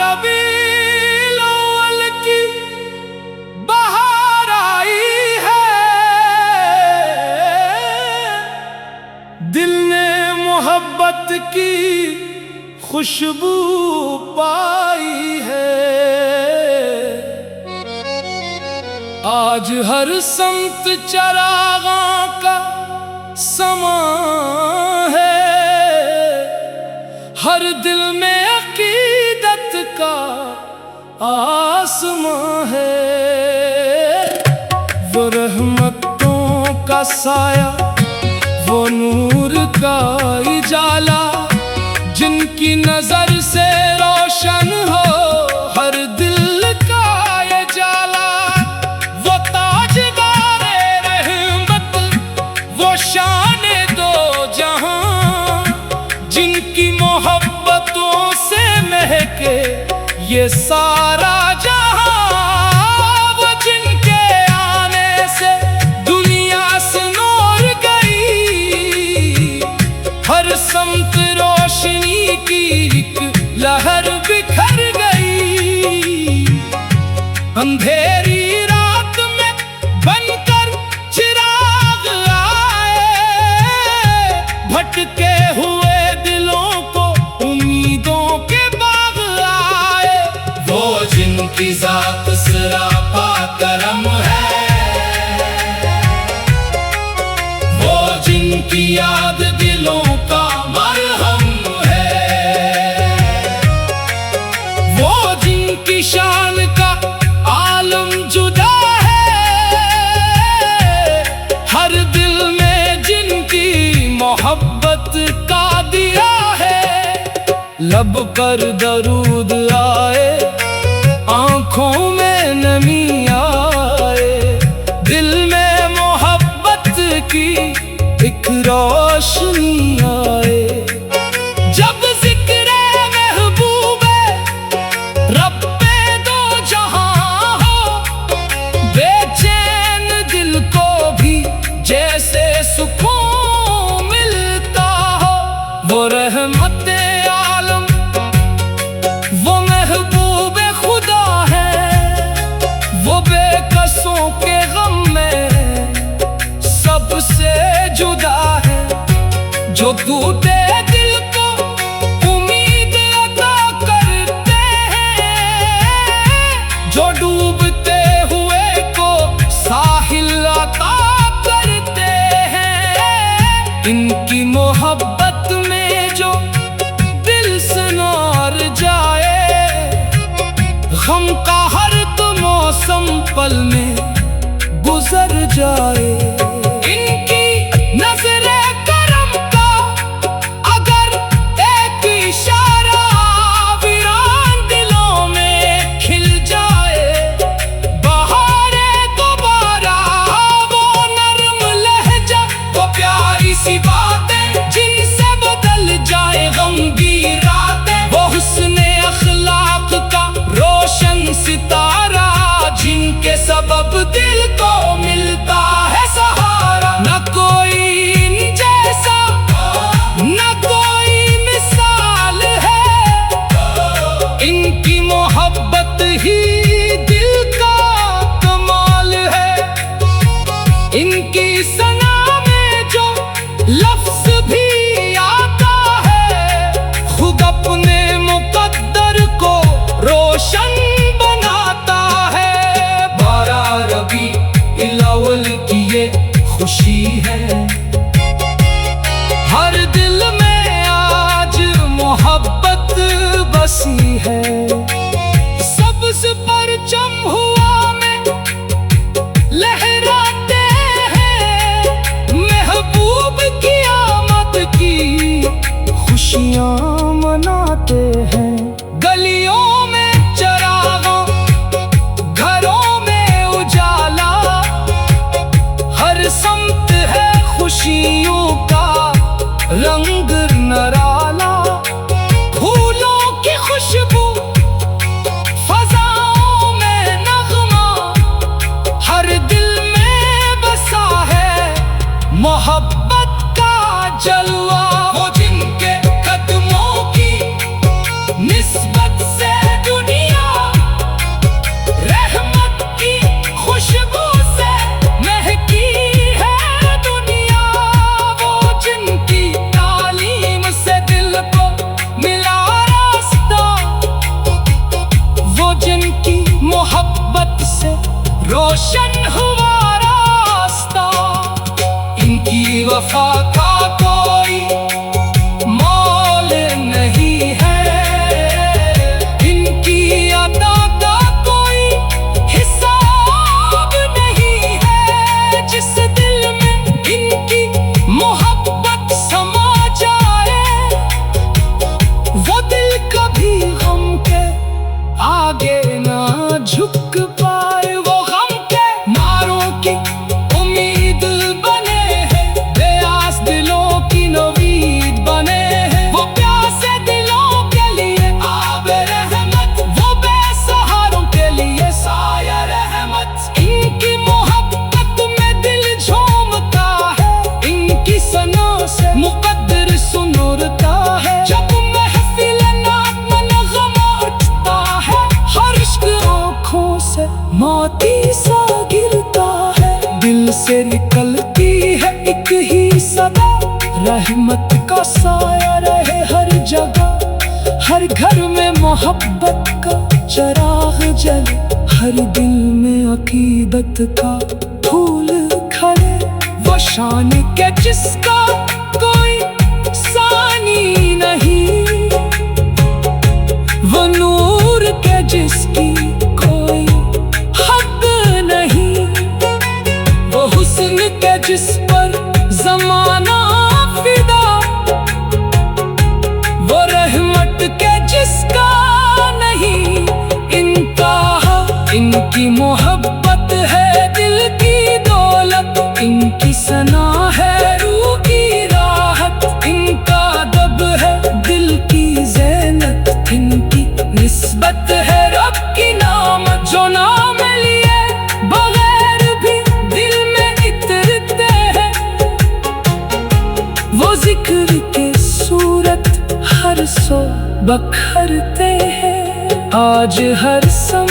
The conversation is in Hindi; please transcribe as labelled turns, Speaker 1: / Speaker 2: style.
Speaker 1: रबीउल अव्वल की बहार आई है, दिल ने मोहब्बत की खुशबू पाई है। आज हर संत चरागां का समा है, हर दिल में अकीदत का आसमां है। वो रहमतों का साया, वो नूर का उजाला, जिनकी नजर से रोशन हो हर दिल का ये जाला। वो ताजदारे रहमत, वो शान दो जहां, जिनकी मोहब्बतों से महके ये सारा जहां। वो जिनके आने से दुनिया से नूर गई, हर समत रोशनी की एक लहर बिखर गई। अंधेरी रात में बनकर चिराग आए, भटके हुए दिलों को उम्मीदों के बाग आए। वो जिनकी जात सरापा करम है, वो जिनकी याद दिलों का मरहम है, वो जिनकी शान का आलम जुदा है, हर दिल में जिनकी मोहब्बत का दिया है। लब पर दरूद आए, आंखों में नमी आए, दिल में मोहब्बत की एक रोशनी आए। जब जिक्र महबूबे रब्बे दो जहां हो, बेचैन दिल को भी जैसे सुकून मिलता हो। वो रहमते आलम, वो महबूबे खुदा है, वो बेकसों के गम में सबसे जुदा है। जो टूटे दिल को उम्मीद अता करते हैं, जो डूबते हुए को साहिल अता करते हैं। इनकी मोहब्बत में जो दिल से नार जाए, गम का हर तो मौसम पल में गुजर जाए। इनकी नजरे करम का अगर एक इशारा वीरान दिलों में खिल जाए, बहारे दोबारा वो नरम लहजा, वो प्यारी सी बातें जिनसे बदल जाए गमगीन रातें। वो हुस्ने अखलाक का रोशन सितारा, जिनके सबब दिल को मिलता है सहारा। रोशन हुआ रास्ता। इनकी वफा का कोई मोल नहीं है, इनकी अदा का कोई हिसाब नहीं है। जिस दिल में इनकी मोहब्बत समा जाए, वो दिल कभी गम के आगे ना झुक पाए। वो गम के नारों की उम्मीद बने हैं, बेआस दिलों की नवीद बने हैं। वो प्यासे दिलों के लिए आबे रहमत, वो बेसहारों के लिए साया रहमत। इनकी मोहब्बत में दिल झूमता है, इनकी सनों से मुकद्दर सुनुरता है। जब महफिल नात में नग़मा उठता है, हर इश्क आँखों से मोती सा गिरता है। दिल से निकलती है एक ही सदा, रहमत का साया रहे हर जगह। हर घर में मोहब्बत का चिराग जले, हर दिल में अकीदत का फूल खिले। वो शान के जिसका कोई सानी नहीं, वो नूर के जिसकी कोई हद नहीं, वो हुस्न के जिस पर ज़माना फिदा, वो रहमत के जिसका नहीं इंतहा। इनकी मोहब्बत है दिल की दौलत, इनकी सना है रूह की राहत। इनका अदब है दिल की ज़ैनत, इनकी निस्बत है रब की नामत। जो नाम लिए बगैर भी दिल में इतरते हैं, वो जिक्र के सूरत हर सो बखरते हैं। आज हर सम